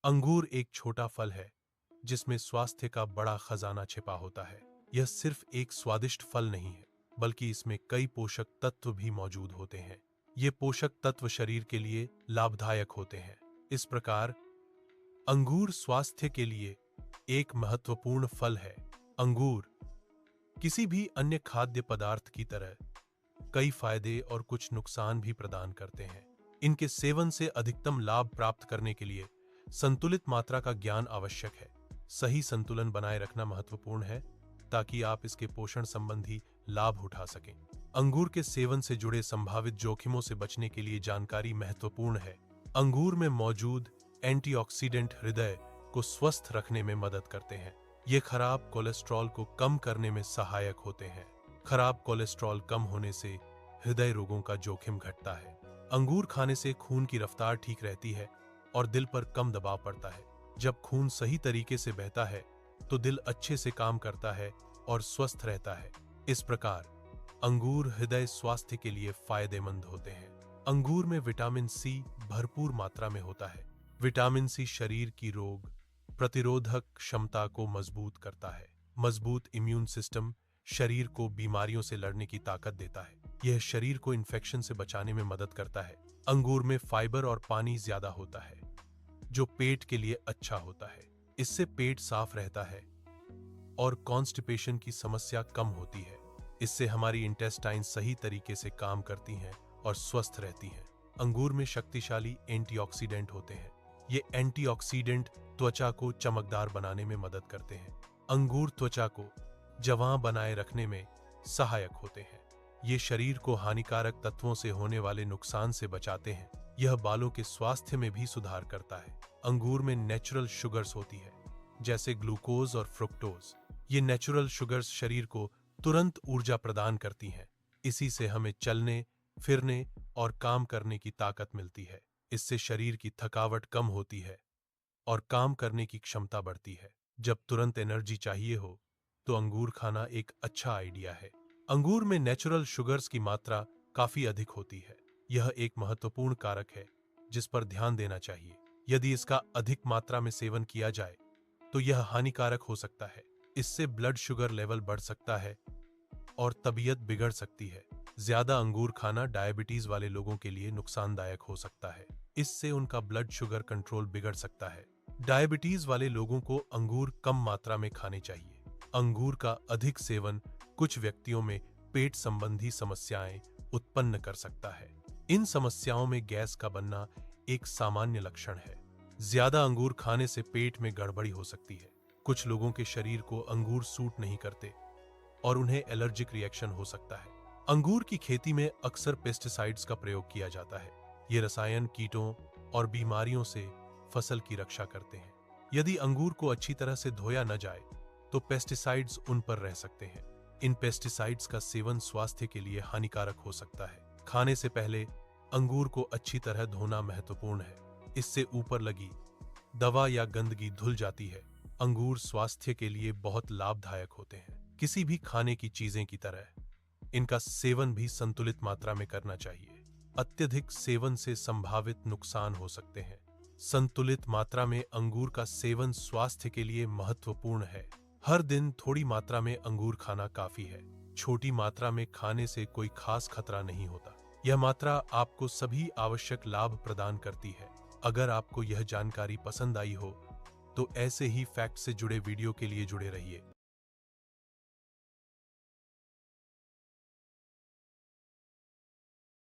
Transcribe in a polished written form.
अंगूर एक छोटा फल है जिसमें स्वास्थ्य का बड़ा खजाना छिपा होता है। यह सिर्फ एक स्वादिष्ट फल नहीं है, बल्कि इसमें कई पोषक तत्व भी मौजूद होते हैं। ये पोषक तत्व शरीर के लिए लाभदायक होते हैं। इस प्रकार अंगूर स्वास्थ्य के लिए एक महत्वपूर्ण फल है। अंगूर किसी भी अन्य खाद्य पदार्थ की तरह कई फायदे और कुछ नुकसान भी प्रदान करते हैं। इनके सेवन से अधिकतम लाभ प्राप्त करने के लिए संतुलित मात्रा का ज्ञान आवश्यक है। सही संतुलन बनाए रखना महत्वपूर्ण है ताकि आप इसके पोषण संबंधी लाभ उठा सकें। अंगूर के सेवन से जुड़े संभावित जोखिमों से बचने के लिए जानकारी महत्वपूर्ण है। अंगूर में मौजूद एंटीऑक्सीडेंट हृदय को स्वस्थ रखने में मदद करते हैं। ये खराब कोलेस्ट्रॉल को कम करने में सहायक होते हैं। खराब कोलेस्ट्रॉल कम होने से हृदय रोगों का जोखिम घटता है। अंगूर खाने से खून की रफ्तार ठीक रहती है और दिल पर कम दबाव पड़ता है। जब खून सही तरीके से बहता है तो दिल अच्छे से काम करता है और स्वस्थ रहता है। इस प्रकार अंगूर हृदय स्वास्थ्य के लिए फायदेमंद होते हैं। अंगूर में विटामिन सी भरपूर मात्रा में होता है। विटामिन सी शरीर की रोग प्रतिरोधक क्षमता को मजबूत करता है। मजबूत इम्यून सिस्टम शरीर को बीमारियों से लड़ने की ताकत देता है। यह शरीर को इन्फेक्शन से बचाने में मदद करता है। अंगूर में फाइबर और पानी ज्यादा होता है, जो पेट के लिए अच्छा होता है। इससे पेट साफ रहता है और कॉन्स्टिपेशन की समस्या कम होती है। इससे हमारी इंटेस्टाइन सही तरीके से काम करती हैं और स्वस्थ रहती हैं। अंगूर में शक्तिशाली एंटीऑक्सीडेंट होते हैं। ये एंटीऑक्सीडेंट त्वचा को चमकदार बनाने में मदद करते हैं। अंगूर त्वचा को जवां बनाए रखने में सहायक होते हैं। ये शरीर को हानिकारक तत्वों से होने वाले नुकसान से बचाते हैं। यह बालों के स्वास्थ्य में भी सुधार करता है। अंगूर में नेचुरल शुगर्स होती है, जैसे ग्लूकोज और फ्रुक्टोज। ये नेचुरल शुगर्स शरीर को तुरंत ऊर्जा प्रदान करती हैं। इसी से हमें चलने, फिरने और काम करने की ताकत मिलती है। इससे शरीर की थकावट कम होती है और काम करने की क्षमता बढ़ती है। जब तुरंत एनर्जी चाहिए हो तो अंगूर खाना एक अच्छा आइडिया है। अंगूर में नेचुरल शुगर्स की मात्रा काफी अधिक होती है। यह एक महत्वपूर्ण कारक है जिस पर ध्यान देना चाहिए। यदि इसका अधिक मात्रा में सेवन किया जाए तो यह हानिकारक हो सकता है। इससे ब्लड शुगर लेवल बढ़ सकता है और तबीयत बिगड़ सकती है। ज्यादा अंगूर खाना डायबिटीज वाले लोगों के लिए नुकसानदायक हो सकता है। इससे उनका ब्लड शुगर कंट्रोल बिगड़ सकता है। डायबिटीज वाले लोगों को अंगूर कम मात्रा में खाने चाहिए। अंगूर का अधिक सेवन कुछ व्यक्तियों में पेट संबंधी समस्याएं उत्पन्न कर सकता है। इन समस्याओं में गैस का बनना एक सामान्य लक्षण है। ज्यादा अंगूर खाने से पेट में गड़बड़ी हो सकती है। कुछ लोगों के शरीर को अंगूर सूट नहीं करते और उन्हें एलर्जिक रिएक्शन हो सकता है। अंगूर की खेती में अक्सर पेस्टिसाइड्स का प्रयोग किया जाता है। ये रसायन कीटों और बीमारियों से फसल की रक्षा करते हैं। यदि अंगूर को अच्छी तरह से धोया न जाए तो पेस्टिसाइड्स उन पर रह सकते हैं। इन पेस्टिसाइड्स का सेवन स्वास्थ्य के लिए हानिकारक हो सकता है। खाने से पहले अंगूर को अच्छी तरह धोना महत्वपूर्ण है। इससे ऊपर लगी दवा या गंदगी धुल जाती है। अंगूर स्वास्थ्य के लिए बहुत लाभदायक होते हैं। किसी भी खाने की चीजें की तरह इनका सेवन भी संतुलित मात्रा में करना चाहिए। अत्यधिक सेवन से संभावित नुकसान हो सकते हैं। संतुलित मात्रा में अंगूर का सेवन स्वास्थ्य के लिए महत्वपूर्ण है। हर दिन थोड़ी मात्रा में अंगूर खाना काफी है। छोटी मात्रा में खाने से कोई खास खतरा नहीं होता। यह मात्रा आपको सभी आवश्यक लाभ प्रदान करती है। अगर आपको यह जानकारी पसंद आई हो तो ऐसे ही फैक्ट से जुड़े वीडियो के लिए जुड़े रहिए।